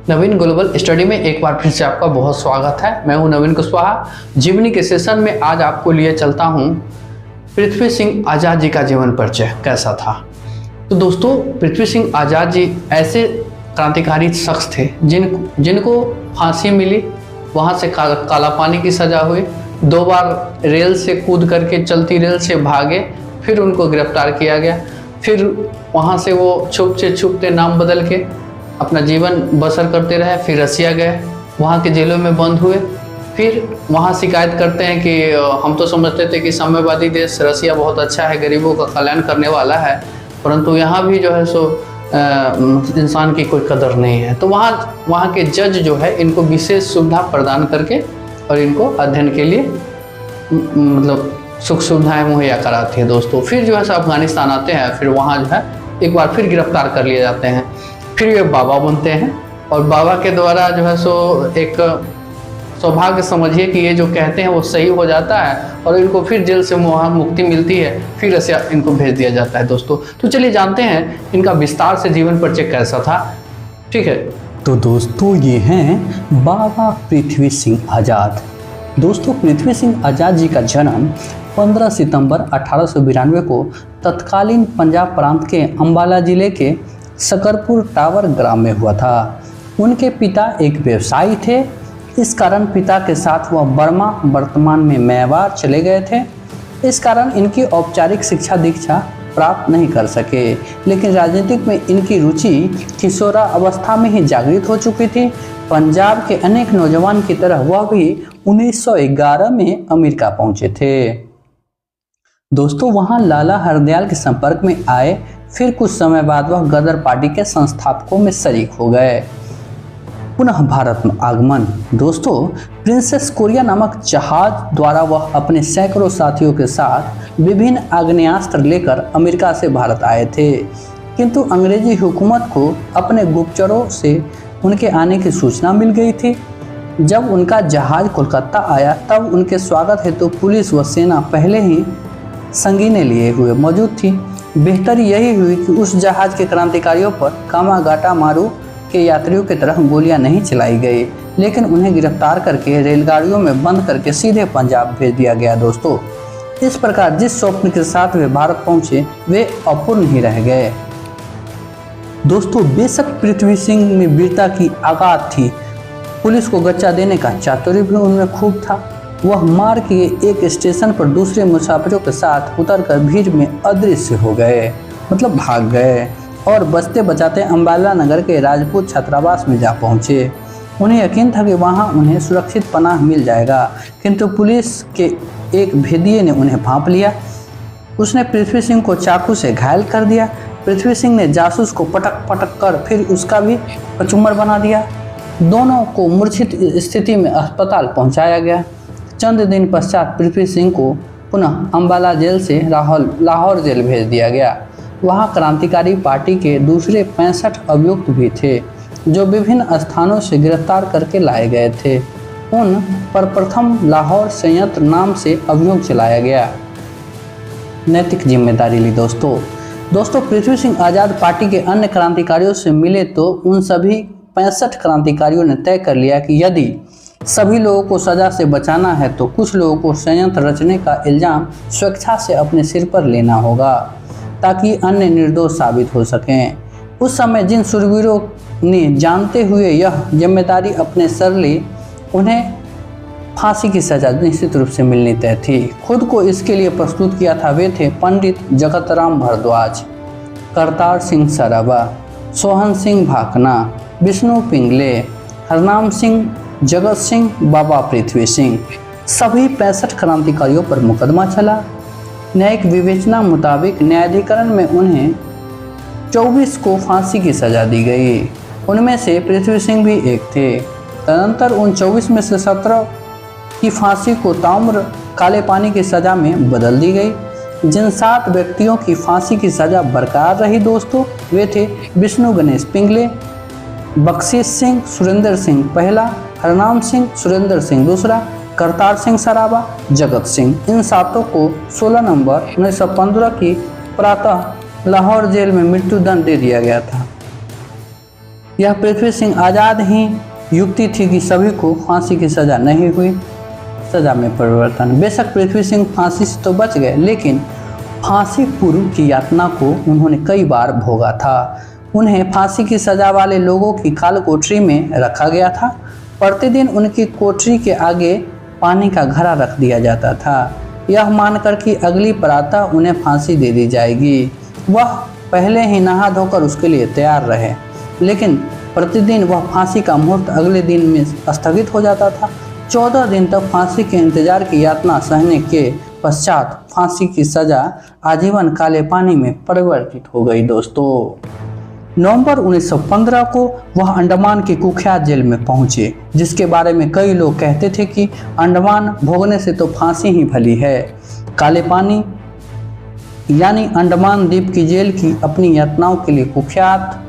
नवीन global study में एक बार फिर से आपका बहुत स्वागत है। मैं हूं नवीन कुशवाहा। जीवनी के सेशन में आज आपको लिए चलता हूं पृथ्वी सिंह आज़ाद जी का जीवन परिचय कैसा था। तो दोस्तों, पृथ्वी सिंह आज़ाद जी ऐसे क्रांतिकारी शख्स थे जिनको फांसी मिली, वहां से काला पानी की सजा हुई, 2 बार रेल से कूद करके चलती रेल से भागे, फिर उनको गिरफ्तार किया गया, फिर वहां से वो छुपते नाम बदल के अपना जीवन बसर करते रहे। फिर रसिया गए, वहाँ के जेलों में बंद हुए, फिर वहाँ शिकायत करते हैं कि हम तो समझते थे कि साम्यवादी देश रसिया बहुत अच्छा है, गरीबों का कल्याण करने वाला है, परंतु यहाँ भी जो है सो इंसान की कोई कदर नहीं है। तो वहाँ के जज जो है इनको विशेष सुविधा प्रदान करके और इनको अध्ययन के लिए मतलब सुख सुविधाएँ मुहैया कराती है दोस्तों। फिर जो है सो अफगानिस्तान आते हैं, फिर वहाँ जो है एक बार फिर गिरफ्तार कर लिए जाते हैं। फिर ये बाबा बनते हैं और बाबा के द्वारा जो है सो एक सौभाग्य समझिए कि ये जो कहते हैं वो सही हो जाता है और इनको फिर जेल से मुक्ति मिलती है, फिर रसिया इनको भेज दिया जाता है दोस्तों। तो चलिए जानते हैं इनका विस्तार से जीवन परिचय कैसा था। ठीक है, तो दोस्तों ये हैं बाबा पृथ्वी सिंह आज़ाद। दोस्तों, पृथ्वी सिंह आज़ाद जी का जन्म 15 सितंबर 1892 को तत्कालीन पंजाब प्रांत के अम्बाला जिले के सकरपुर टावर ग्राम में हुआ था। उनके पिता एक व्यवसायी थे, इस कारण पिता के साथ वह बर्मा वर्तमान में मेवाड़ चले गए थे। इस कारण इनकी औपचारिक शिक्षा दीक्षा प्राप्त नहीं कर सके, लेकिन राजनीतिक में इनकी रुचि किशोरा अवस्था में ही जागृत हो चुकी थी। पंजाब के अनेक नौजवान की तरह वह भी 1911 में अमेरिका पहुंचे थे। दोस्तों, वहां लाला हरदयाल के संपर्क में आए, फिर कुछ समय बाद वह गदर पार्टी के संस्थापकों में शरीक हो गए। पुनः भारत में आगमन। दोस्तों, प्रिंसेस कोरिया नामक जहाज द्वारा वह अपने सैकड़ों साथियों के साथ विभिन्न आग्नेयास्त्र लेकर अमेरिका से भारत आए थे, किंतु अंग्रेजी हुकूमत को अपने गुप्तचरों से उनके आने की सूचना मिल गई थी। जब उनका जहाज कोलकाता आया तब उनके स्वागत हेतु पुलिस व सेना पहले ही संगीने लिए हुए मौजूद थी। बेहतर यही हुई कि उस जहाज के क्रांतिकारियों पर कामागाटा मारू के यात्रियों की तरह गोलियां नहीं चलाई गई, लेकिन उन्हें गिरफ्तार करके रेलगाड़ियों में बंद करके सीधे पंजाब भेज दिया गया। दोस्तों, इस प्रकार जिस स्वप्न के साथ वे भारत पहुंचे वे अपूर्ण ही रह गए। दोस्तों, बेशक पृथ्वी सिंह में वीरता की आगात थी, पुलिस को गच्चा देने का चातुर्य भी उनमें खूब था। वह मार के एक स्टेशन पर दूसरे मुसाफिरों के साथ उतरकर भीड़ में अदृश्य हो गए, मतलब भाग गए, और बचते बचाते अम्बाला नगर के राजपूत छात्रावास में जा पहुंचे। उन्हें यकीन था कि वहां उन्हें सुरक्षित पनाह मिल जाएगा, किंतु पुलिस के एक भेदिये ने उन्हें भांप लिया। उसने पृथ्वी सिंह को चाकू से घायल कर दिया। पृथ्वी सिंह ने जासूस को पटक पटक कर फिर उसका भी कचूमर बना दिया। दोनों को मूर्छित स्थिति में अस्पताल पहुँचाया गया। चंद दिन पश्चात पृथ्वी सिंह को पुनः अम्बाला जेल से लाहौर जेल भेज दिया गया। वहाँ क्रांतिकारी पार्टी के दूसरे 65 अभियुक्त भी थे जो विभिन्न स्थानों से गिरफ्तार करके लाए गए थे। उन पर प्रथम लाहौर संयंत्र नाम से अभियोग चलाया गया। नैतिक जिम्मेदारी ली। दोस्तों, पृथ्वी सिंह आज़ाद पार्टी के अन्य क्रांतिकारियों से मिले तो उन सभी 65 क्रांतिकारियों ने तय कर लिया कि यदि सभी लोगों को सजा से बचाना है तो कुछ लोगों को संयंत्र रचने का इल्जाम स्वेच्छा से अपने सिर पर लेना होगा ताकि अन्य निर्दोष साबित हो सकें। उस समय जिन शूरवीरों ने जानते हुए यह जिम्मेदारी अपने सर ली, उन्हें फांसी की सजा निश्चित रूप से मिलनी तय थी। खुद को इसके लिए प्रस्तुत किया था वे थे पंडित जगतराम भारद्वाज, करतार सिंह सराबा, सोहन सिंह भाकना, विष्णु पिंगले, हरनाम सिंह, जगत सिंह, बाबा पृथ्वी सिंह। सभी 65 क्रांतिकारियों पर मुकदमा चला। न्यायिक विवेचना मुताबिक न्यायाधिकरण में उन्हें 24 को फांसी की सजा दी गई, उनमें से पृथ्वी सिंह भी एक थे। तदनंतर उन 24 में से 17 की फांसी को ताम्र काले पानी की सजा में बदल दी गई। जिन 7 व्यक्तियों की फांसी की सजा बरकरार रही दोस्तों, वे थे विष्णु गणेश पिंगले, बख्शीश सिंह सुरेंद्र सिंह पहला, हरनाम सिंह सुरेंद्र सिंह दूसरा, करतार सिंह सराबा, जगत सिंह। इन 7 को 16 नवंबर 1915 की प्रातः लाहौर जेल में मृत्युदंड दे दिया गया था। यह पृथ्वी सिंह आज़ाद ही युक्ति थी कि सभी को फांसी की सज़ा नहीं हुई, सज़ा में परिवर्तन। बेशक पृथ्वी सिंह फांसी से तो बच गए, लेकिन फांसी पूर्व की यातना को उन्होंने कई बार भोगा था। उन्हें फांसी की सज़ा वाले लोगों की काल कोठरी में रखा गया था। प्रतिदिन उनकी कोठरी के आगे पानी का घड़ा रख दिया जाता था, यह मानकर कि अगली प्रातः उन्हें फांसी दे दी जाएगी। वह पहले ही नहा धोकर उसके लिए तैयार रहे, लेकिन प्रतिदिन वह फांसी का मुहूर्त अगले दिन में स्थगित हो जाता था। 14 दिन तक फांसी के इंतजार की यातना सहने के पश्चात फांसी की सज़ा आजीवन काले पानी में परिवर्तित हो गई। दोस्तों, नवंबर 1915 को वह अंडमान की कुख्यात जेल में पहुंचे, जिसके बारे में कई लोग कहते थे कि अंडमान भोगने से तो फांसी ही भली है। काले पानी यानी अंडमान द्वीप की जेल की अपनी यातनाओं के लिए कुख्यात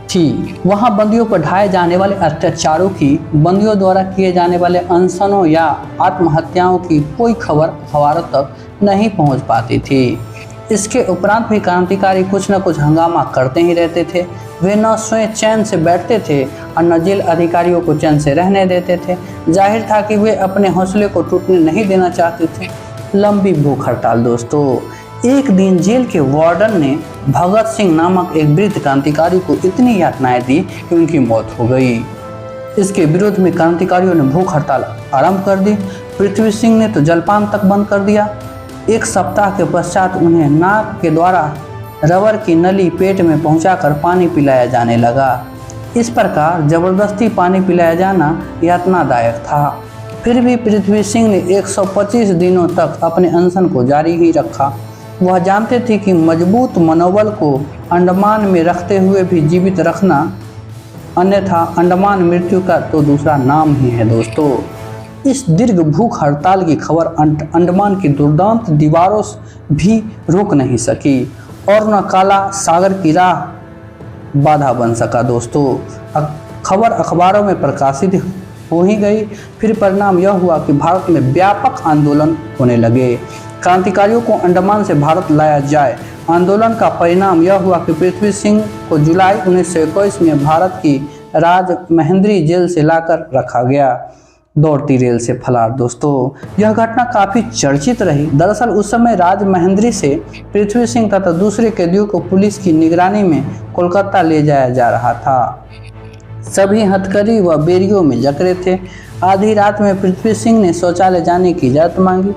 थी। वहां बंदियों पर ढाए जाने वाले अत्याचारों की, बंदियों द्वारा किए जाने वाले अनशनों या आत्महत्याओं की कोई खबर अखबारों तक नहीं पहुंच पाती थी। इसके उपरांत भी क्रांतिकारी कुछ न कुछ हंगामा करते ही रहते थे। वे न स्वयं चैन से बैठते थे और न जेल अधिकारियों को चैन से रहने देते थे। जाहिर था कि वे अपने हौसले को टूटने नहीं देना चाहते थे। लंबी भूख हड़ताल। दोस्तों, एक दिन जेल के वार्डन ने भगत सिंह नामक एक वृद्ध क्रांतिकारी को इतनी यातनाएं दी कि उनकी मौत हो गई। इसके विरोध में क्रांतिकारियों ने भूख हड़ताल आरंभ कर दी। पृथ्वी सिंह ने तो जलपान तक बंद कर दिया। एक सप्ताह के पश्चात उन्हें नाक के द्वारा रबर की नली पेट में पहुंचाकर पानी पिलाया जाने लगा। इस प्रकार जबरदस्ती पानी पिलाया जाना यातनादायक था। फिर भी पृथ्वी सिंह ने 125 दिनों तक अपने अनशन को जारी ही रखा। वह जानते थे कि मजबूत मनोबल को अंडमान में रखते हुए भी जीवित रखना, अन्यथा अंडमान मृत्यु का तो दूसरा नाम ही है। दोस्तों, इस दीर्घ भूख हड़ताल की खबर अंडमान की दुर्दांत दीवारों भी रोक नहीं सकी और न काला सागर की राह बाधा बन सका। दोस्तों, खबर अखबारों में प्रकाशित हो ही गई। फिर परिणाम यह हुआ कि भारत में व्यापक आंदोलन होने लगे। क्रांतिकारियों को अंडमान से भारत लाया जाए। आंदोलन का परिणाम यह हुआ कि पृथ्वी सिंह को जुलाई 1921 में भारत की राजमहेंद्री जेल से लाकर रखा गया, दौड़ती रेल से फरार। दोस्तों, यह घटना काफ़ी चर्चित रही। दरअसल उस समय राजमहेंद्री से पृथ्वी सिंह तथा दूसरे कैदियों को पुलिस की निगरानी में कोलकाता ले जाया जा रहा था। सभी हथकड़ी व बेरियों में जकड़े थे। आधी रात में पृथ्वी सिंह ने शौचालय जाने की इजाज़त मांगी।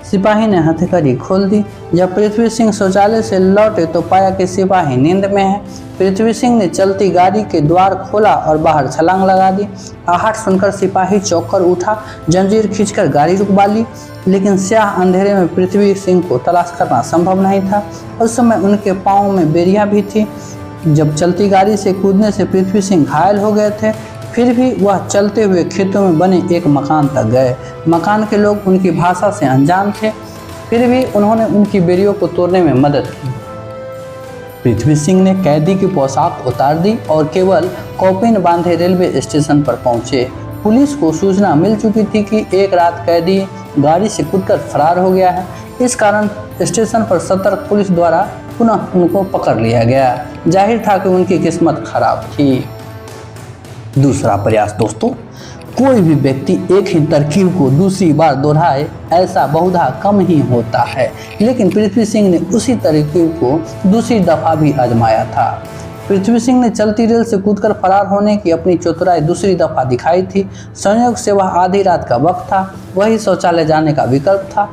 सिपाही ने हथकड़ी खोल दी। जब पृथ्वी सिंह शौचालय से लौटे तो पाया कि सिपाही नींद में है। पृथ्वी सिंह ने चलती गाड़ी के द्वार खोला और बाहर छलांग लगा दी। आहट सुनकर सिपाही चौंक कर उठा, जंजीर खींचकर गाड़ी रुकवा ली, लेकिन स्याह अंधेरे में पृथ्वी सिंह को तलाश करना संभव नहीं था। उस समय उनके पाँव में बेरियां भी थी। जब चलती गाड़ी से कूदने से पृथ्वी सिंह घायल हो गए थे, फिर भी वह चलते हुए खेतों में बने एक मकान तक गए। मकान के लोग उनकी भाषा से अनजान थे, फिर भी उन्होंने उनकी बेरियों को तोड़ने में मदद की। पृथ्वी सिंह ने कैदी की पोशाक उतार दी और केवल कौपिन बांधे रेलवे स्टेशन पर पहुंचे। पुलिस को सूचना मिल चुकी थी कि एक रात कैदी गाड़ी से कूदकर फरार हो गया है। इस कारण स्टेशन पर सतर्क पुलिस द्वारा पुनः उनको पकड़ लिया गया। जाहिर था कि उनकी किस्मत खराब थी। दूसरा प्रयास। दोस्तों, कोई भी व्यक्ति एक ही तरकीब को दूसरी बार दोहराए ऐसा बहुधा कम ही होता है, लेकिन पृथ्वी सिंह ने उसी तरकीब को दूसरी दफा भी आजमाया था। पृथ्वी सिंह ने चलती रेल से कूदकर फरार होने की अपनी चतुराई दूसरी दफा दिखाई थी। संयोग से वह आधी रात का वक्त था, वही शौचालय जाने का विकल्प था।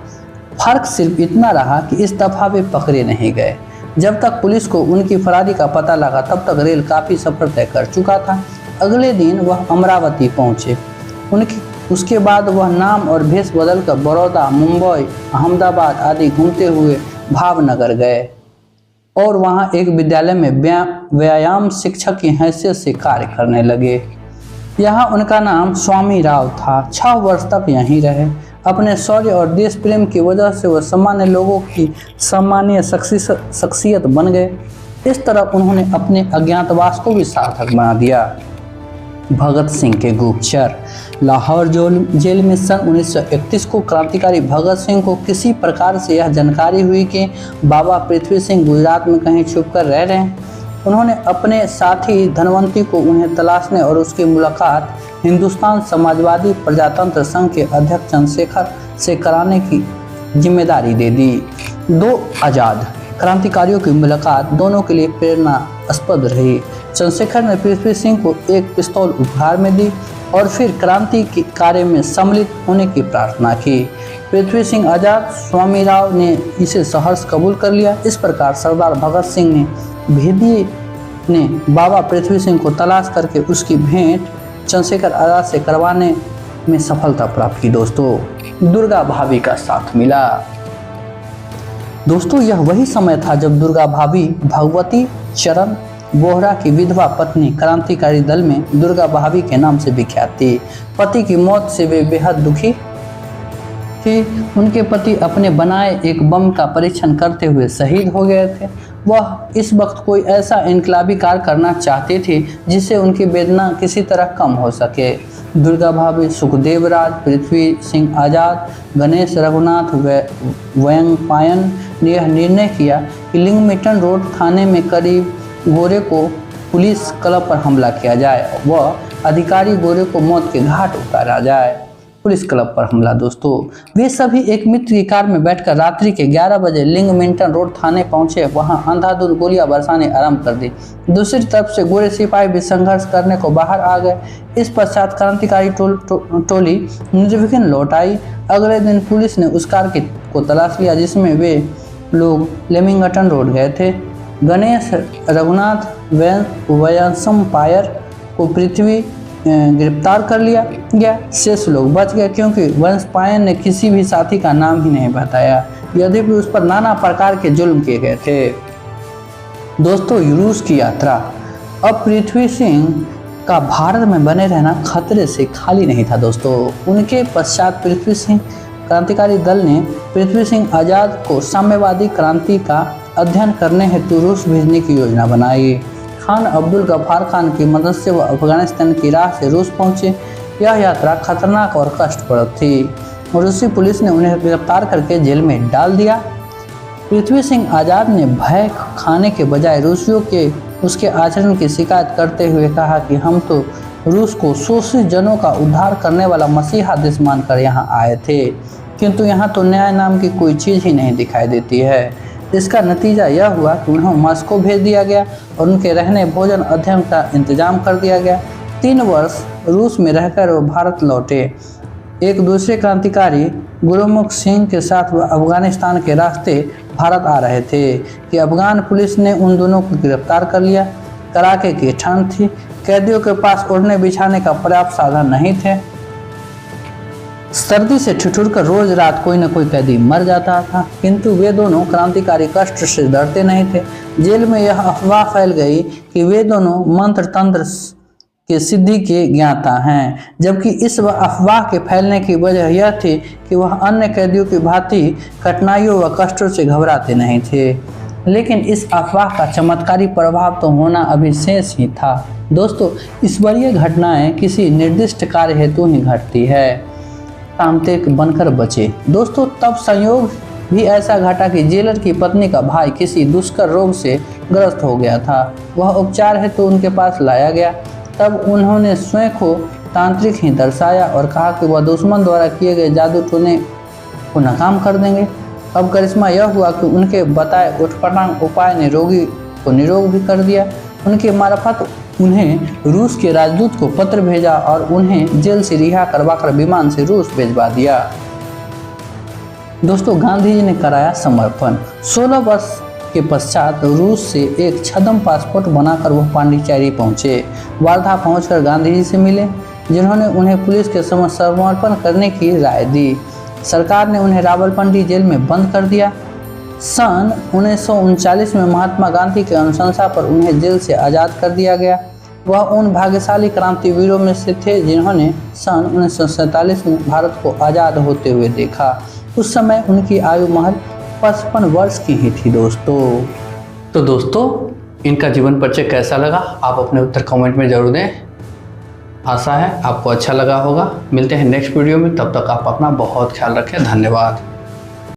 फर्क सिर्फ इतना रहा कि इस दफा वे पकड़े नहीं गए। जब तक पुलिस को उनकी फरारी का पता लगा तब तक रेल काफ़ी सफर तय कर चुका था। अगले दिन वह अमरावती पहुंचे। उसके बाद वह नाम और भेष बदलकर बड़ौदा, मुंबई, अहमदाबाद आदि घूमते हुए भावनगर गए और वहां एक विद्यालय में व्यायाम शिक्षक की हैसियत से कार्य करने लगे। यहाँ उनका नाम स्वामी राव था। 6 वर्ष तक यहीं रहे। अपने शौर्य और देश प्रेम की वजह से वह सामान्य लोगों की सम्मानीय शख्सियत बन गए। इस तरह उन्होंने अपने अज्ञातवास को भी सार्थक बना दिया। भगत सिंह के गुप्तचर। लाहौर जेल में सन 1931 को क्रांतिकारी भगत सिंह को किसी प्रकार से यह जानकारी हुई कि बाबा पृथ्वी सिंह गुजरात में कहीं छुपकर रह रहे हैं। उन्होंने अपने साथी धनवंती को उन्हें तलाशने और उसकी मुलाकात हिंदुस्तान समाजवादी प्रजातंत्र संघ के अध्यक्ष चंद्रशेखर से कराने की जिम्मेदारी दे दी। दो आज़ाद क्रांतिकारियों की मुलाकात दोनों के लिए प्रेरणास्पद रही। चंद्रशेखर ने पृथ्वी सिंह को एक पिस्तौल उपहार में दी और फिर क्रांति के कार्य में सम्मिलित होने की प्रार्थना की। पृथ्वी सिंह आज़ाद स्वामीराव ने इसे सहर्ष कबूल कर लिया। इस प्रकार सरदार भगत सिंह ने भेदिए ने बाबा पृथ्वी सिंह को तलाश करके उसकी भेंट चंद्रशेखर आज़ाद से करवाने में सफलता प्राप्त की। दोस्तों, दुर्गा भाभी का साथ मिला। दोस्तों, यह वही समय था जब दुर्गा भाभी भगवती चरण बोहरा की विधवा पत्नी क्रांतिकारी दल में दुर्गा भाभी के नाम से विख्यात थी। पति की मौत से वे बेहद दुखी थी। उनके पति अपने बनाए एक बम का परीक्षण करते हुए शहीद हो गए थे। वह इस वक्त कोई ऐसा इनकलाबी कार्य करना चाहती थी जिससे उनकी वेदना किसी तरह कम हो सके। दुर्गा भाभी सुखदेव राज, पृथ्वी सिंह आज़ाद, गणेश रघुनाथ वयंपायन ने यह निर्णय किया कि लिंगमिटन रोड थाने में करीब गोरे को पुलिस क्लब पर हमला किया जाए व अधिकारी गोरे को मौत के घाट उतारा जाए। पुलिस क्लब पर हमला। दोस्तों, वे सभी एक मित्र की कार में बैठकर रात्रि के 11 बजे लिंगमिंटन रोड थाने पहुंचे। वहां अंधाधुंध गोलियां बरसाने आरंभ कर दी। दूसरी तरफ से गोरे सिपाही भी संघर्ष करने को बाहर आ गए। इस पश्चात क्रांतिकारी टोली निर्विघ्न लौट आई। अगले दिन पुलिस ने उस कार को तलाश लिया जिसमें वे लोग लिंगमिंटन रोड गए थे। गणेश रघुनाथ वयंपायर को पृथ्वी गिरफ्तार कर लिया गया। शेष लोग बच गए क्योंकि वयंपायन ने किसी भी साथी का नाम ही नहीं बताया, यद्यपि उस पर नाना प्रकार के जुल्म किए गए थे। दोस्तों, रूस की यात्रा। अब पृथ्वी सिंह का भारत में बने रहना खतरे से खाली नहीं था। दोस्तों, उनके पश्चात पृथ्वी सिंह क्रांतिकारी दल ने पृथ्वी सिंह आज़ाद को साम्यवादी क्रांति का अध्ययन करने हेतु रूस भेजने की योजना बनाई। खान अब्दुल गफ्फार खान की मदद से वह अफगानिस्तान की राह से रूस पहुंचे। यह यात्रा खतरनाक और कष्टप्रद थी। रूसी पुलिस ने उन्हें गिरफ्तार करके जेल में डाल दिया। पृथ्वी सिंह आज़ाद ने भय खाने के बजाय रूसियों के उसके आचरण की शिकायत करते हुए कहा कि हम तो रूस को शोषित जनों का उद्धार करने वाला मसीहा देश मानकर यहाँ आए थे, किंतु यहाँ तो न्याय नाम की कोई चीज़ ही नहीं दिखाई देती है। इसका नतीजा यह हुआ कि उन्हें मॉस्को भेज दिया गया और उनके रहने, भोजन, अध्ययन का इंतजाम कर दिया गया। 3 वर्ष रूस में रहकर वो भारत लौटे। एक दूसरे क्रांतिकारी गुरुमुख सिंह के साथ वह अफगानिस्तान के रास्ते भारत आ रहे थे कि अफगान पुलिस ने उन दोनों को गिरफ्तार कर लिया। कड़ाके की ठंड थी। कैदियों के पास ओढ़ने बिछाने का पर्याप्त साधन नहीं थे। सर्दी से ठिठुरकर रोज रात कोई न कोई कैदी मर जाता था, किंतु वे दोनों क्रांतिकारी कष्ट से डरते नहीं थे। जेल में यह अफवाह फैल गई कि वे दोनों मंत्र तंत्र के सिद्धि के ज्ञाता हैं, जबकि इस अफवाह के फैलने की वजह यह थी कि वह अन्य कैदियों की भांति कठिनाइयों व कष्टों से घबराते नहीं थे। लेकिन इस अफवाह का चमत्कारी प्रभाव तो होना अभी शेष ही था। दोस्तों, ईश्वरीय घटनाएं किसी निर्दिष्ट कार्य हेतु ही घटती है। तांत्रिक बनकर बचे। दोस्तों, तब संयोग भी ऐसा घटा कि जेलर की पत्नी का भाई किसी दुष्कर रोग से ग्रस्त हो गया था। वह उपचार हेतु उनके पास लाया गया। तब उन्होंने स्वयं को तांत्रिक ही दर्शाया और कहा कि वह दुश्मन द्वारा किए गए जादू टोने को नाकाम कर देंगे। अब करिश्मा यह हुआ कि उनके बताए उठपटांग उपाय ने रोगी को निरोग भी कर दिया। उनके मार्फत उन्हें रूस के राजदूत को पत्र भेजा और उन्हें जेल से रिहा करवाकर विमान से रूस भिजवा दिया। दोस्तों, गांधी जी ने कराया समर्पण। 16 वर्ष के पश्चात रूस से एक छद्म पासपोर्ट बनाकर वह पांडिचेरी पहुंचे। वार्धा पहुंचकर गांधी जी से मिले, जिन्होंने उन्हें पुलिस के समक्ष समर्पण करने की राय दी। सरकार ने उन्हें रावलपिंडी जेल में बंद कर दिया। सन 1939 में महात्मा गांधी के अनुशंसा पर उन्हें जेल से आज़ाद कर दिया गया। वह उन भाग्यशाली क्रांतिवीरों में से थे जिन्होंने सन 1947 में भारत को आज़ाद होते हुए देखा। उस समय उनकी आयु महज 55 वर्ष की ही थी। दोस्तों, इनका जीवन परिचय कैसा लगा आप अपने उत्तर कमेंट में जरूर दें। आशा है आपको अच्छा लगा होगा। मिलते हैं नेक्स्ट वीडियो में, तब तक आप अपना बहुत ख्याल रखें। धन्यवाद।